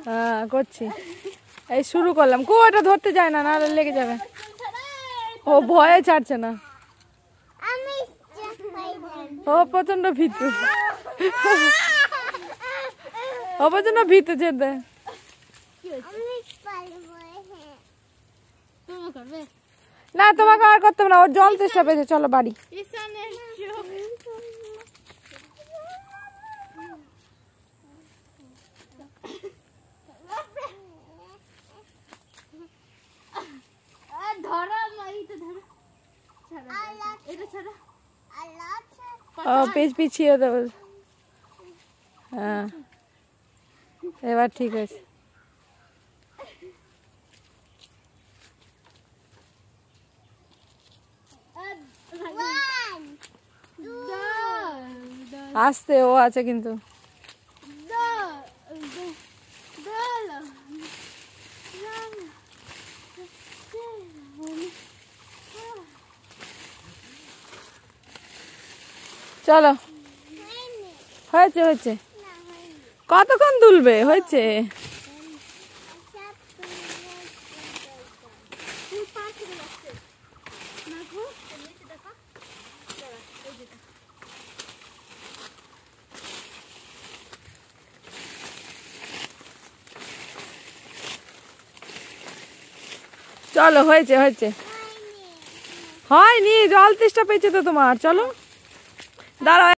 হ্যাঁ করছি, এই শুরু করলাম। কো এটা ধরতে যায় না, নাহলে লেগে যাবে। ও ভয়ে ছাড়ছে না, ও প্রচন্ড ভীতু, ও প্রচন্ড ভীতু যেতে। না তোমাকে আর করতে হবে না, ওর জল তেষ্টা পেয়েছে, চলো বাড়ি। ও পিছিয়ে দেবো। হ্যাঁ এবার ঠিক আছে। আস্তে, ও আছে কিন্তু। চলো হয়েছে হয়েছে, কতক্ষণ দুলবে, হয়েছে। চলো হয়েছে হয়েছে, হয়নি, জল তেষ্টা পেয়েছে তো তোমার। চলো দাঁড়াও।